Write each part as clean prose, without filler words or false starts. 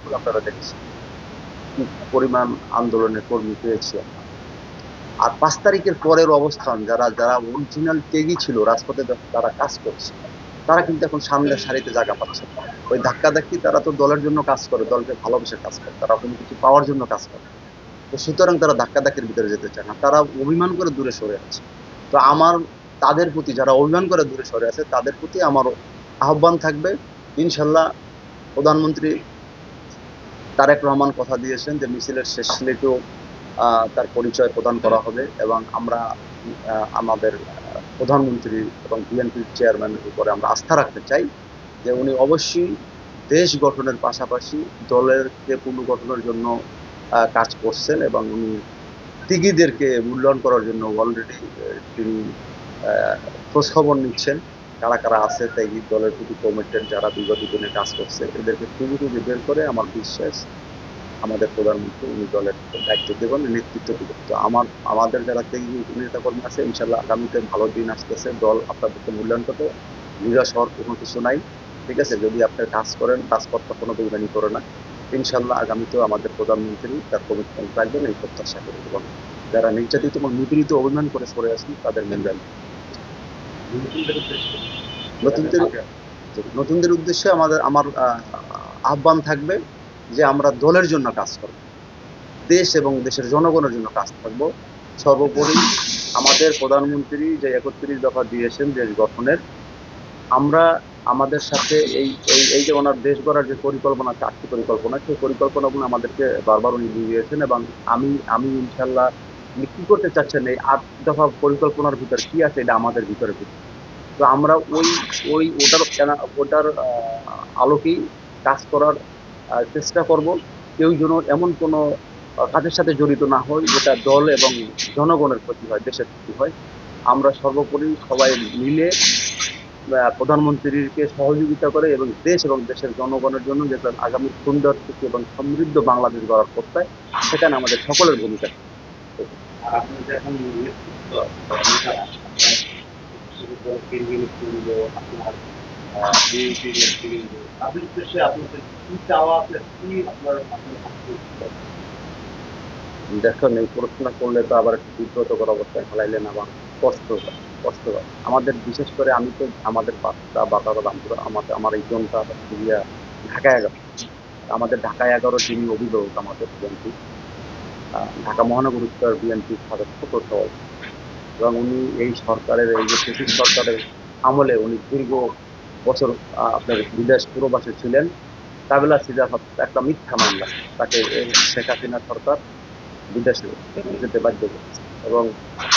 ফলাফল আপনারা দেখেছেন কি পরিমাণ আন্দোলনের কর্মী পেয়েছি আমরা। আর 5 তারিখের পরের অবস্থান যারা যারা অরিজিনাল ত্যাগী ছিল রাজপথে তারা কাজ করছে, তারা কিন্তু এখন সামনের সারিতে জায়গা পাচ্ছে। ওই ধাক্কাধাক্কি তারা তো দলের জন্য কাজ করে, দলকে ভালোবেসে কাজ করে, তারা কোনো কিছু পাওয়ার জন্য কাজ করে। তো সুতরাং তারা ধাক্কাধাক্কির ভিতরে যেতে চায় না, তারা অভিমান করে দূরে সরে আছে। তো আমার তাদের প্রতি, যারা অভিমান করে দূরে সরে আছে, তাদের প্রতি আমার আহ্বান থাকবে, ইনশাল্লাহ প্রধানমন্ত্রী তারেক রহমান কথা দিয়েছেন যে মিছিলের শেষ স্লিপেও তার পরিচয় প্রদান করা হবে, এবং আমরা আমাদের প্রধানমন্ত্রী এবং বিএনপির চেয়ারম্যানের উপরে আমরা আস্থা রাখতে চাই যে উনি অবশ্যই দেশ গঠনের পাশাপাশি দলেরকে পুনর্গঠনের জন্য কাজ করছেন, এবং উনি ত্যাগীদেরকে মূল্যায়ন করার জন্য অলরেডি তিনি খোঁজখবর নিচ্ছেন কারা কারা আছে ত্যাগী, দলের প্রতি কমিটেড যারা বিগত দিনে কাজ করছে, এদেরকে খুঁজে বের করে আমার বিশ্বাস আমাদের প্রধানমন্ত্রী উনি দলের দায়িত্ব দেবেন, নেতৃত্ব দেবেন। তো আমাদের যারা ত্যাগী নেতাকর্মী আছে, ইনশাল্লাহ আগামীতে ভালো দিন আসতেছে, দল আপনাদেরকে মূল্যায়ন করতে নিরাশ হওয়ার কোনো কিছু নাই। ঠিক আছে, যদি আপনার কাজ করেন, কাজকর্তা কোনো বেইমানি করে না, ইনশাল্লাহ আগামীতেও আমাদের প্রধানমন্ত্রী তার কমিটমেন্ট রাখবেন এই প্রত্যাশা করি, এবং যারা নির্যাতিত এবং নিপীড়িত অভিমান করে সরে আসেন তাদের মূল্যায়ন। নতুনদের নতুনদের উদ্দেশ্যে আমার আহ্বান থাকবে যে আমরা দলের জন্য কাজ করব, দেশ এবং দেশের জনগণের জন্য কাজ থাকবো। সর্বোপরি আমাদের প্রধানমন্ত্রী যে 31 দফা দিয়েছেন দেশ গঠনের, আমরা আমাদের সাথে এই এই এই যে ওনার দেশ গড়ার যে পরিকল্পনা, 4টি পরিকল্পনা, সেই পরিকল্পনাগুলো আমাদেরকে বারবার উনি দিয়েছেন, এবং আমি ইনশাল্লাহ উনি কি করতে চাচ্ছেন এই 8 দফা পরিকল্পনার ভিতর কি আছে এটা আমাদের ভিতরে। তো আমরা ওই ওই ওটার ওটার আলোকেই কাজ করার চেষ্টা করব। কেউ যেন এমন কোনো কাজের সাথে জড়িত না হয় যেটা দল এবং জনগণের ক্ষতি হয়, দেশের ক্ষতি হয়। আমরা সর্বোপরি সবাই মিলে প্রধানমন্ত্রীকে সহযোগিতা করে এবং দেশ এবং দেশের জনগণের জন্য যেটা আগামী সুন্দর, সুখী এবং সমৃদ্ধ বাংলাদেশ গড়ার প্রত্যয়, সেখানে আমাদের সকলের ভূমিকা। আর আপনি যে এখন নেতৃত্ব কেন্দ্রীয় নেতৃবৃন্দ, আপনার বিএনপি নেতৃবৃন্দ, তাদের উদ্দেশ্যে আপনাদের কি চাওয়া আছে, কি আপনার দেখুন, এই প্রশ্ন করলে তো আবার একটু বিব্রতকর অবস্থায় ফেলাইলেন, আমার কষ্ট হয় আমাদের। বিশেষ করে আমি তো আমাদের বাচ্চা বাতারা রামপুরা, আমার এই জনটা ঢাকা 11, আমাদের ঢাকা 11 যিনি অভিভাবক আমাদের বিএনপি, ঢাকা মহানগর উত্তর বিএনপির সদস্য কোথাও, এবং উনি এই সরকারের, এই যে ব্রিটিশ সরকারের আমলে উনি দীর্ঘ বছর আপনার বিদেশ পুরবাসী ছিলেন। কাবিলা সিজার একটা মিথ্যা মামলা, তাকে শেখ হাসিনা সরকার বিদেশে যেতে বাধ্য করেছে এবং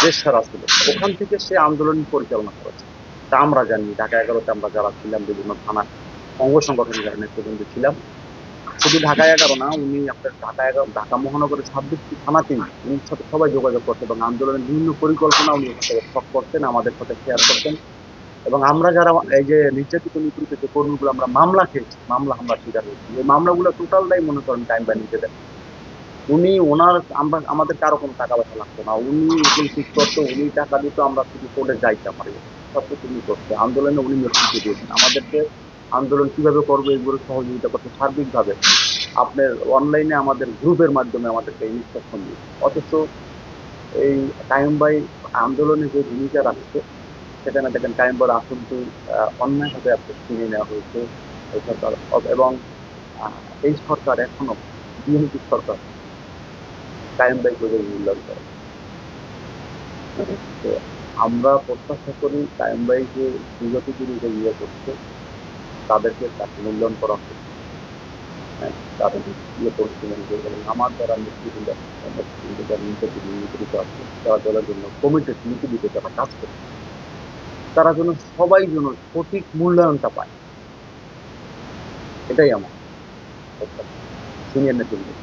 দেশ ছাড়া ছিল। ওখান থেকে সে আন্দোলন পরিচালনা করেছে, তা আমরা জানি। ঢাকা 11-তে আমরা যারা ছিলাম, বিভিন্ন থানা অঙ্গ সংগঠনের যারা নেতৃবৃন্দ ছিলাম, শুধু ঢাকা 11 না, উনি আপনার ঢাকা মহানগরের 26টি থানাতেই উনির সাথে সবাই যোগাযোগ করতেন, এবং আন্দোলনের বিভিন্ন পরিকল্পনা উনি ওখান থেকে সব করতেন, আমাদের সাথে শেয়ার করতেন। এবং আমরা যারা এই যে নির্যাতিত নিপীড়িত যে কর্মীগুলো আমরা মামলা খেয়েছি, মামলা আমরা শিকার হয়েছি, এই মামলাগুলো টোটালটাই মনে করেন টাইম বাই নিজেদের। উনি ওনার আমাদের কারো কোনো টাকা পয়সা লাগতো না, উনি উকিল ঠিক করতো, উনি টাকা দিত, আমরা শুধু কোর্টে যাইতাম আর সবকিছু উনি করতে। আন্দোলনে উনি নেতৃত্ব দিয়েছেন আমাদেরকে, আন্দোলন কিভাবে করবে এগুলো সহযোগিতা করতে সার্বিকভাবে। আপনার অনলাইনে আমাদের গ্রুপের মাধ্যমে আমাদেরকে ইনস্ট্রাকশন দিয়ে, অথচ এই কাইম ভাই আন্দোলনে যে ভূমিকা রাখছে সেখানে দেখেন কাইম ভাইয়ের আসনটি অন্যায়ভাবে আপনার ছিনিয়ে নেওয়া হয়েছে এই সরকার। এবং এই সরকার এখনো, বিএনপি সরকার, কাইম ভাই করে মূল্যায়ন করে। তো আমরা প্রত্যাশা করি কাইম ভাই যে বিগত দিনে যে ইয়ে করছে তাদেরকে তাকে মূল্যায়ন করা হবে, তাদের ইয়ে করছিলেন যে, এবং আমার যারা নেতৃবৃন্দ যারা নির্বাচিত আছে, তারা দলের জন্য কমিটেড, নীতিবিদ যারা কাজ করে, তারা যেন সবাই যেন সঠিক মূল্যায়নটা পায়, এটাই আমার সিনিয়র নেতৃবৃন্দ।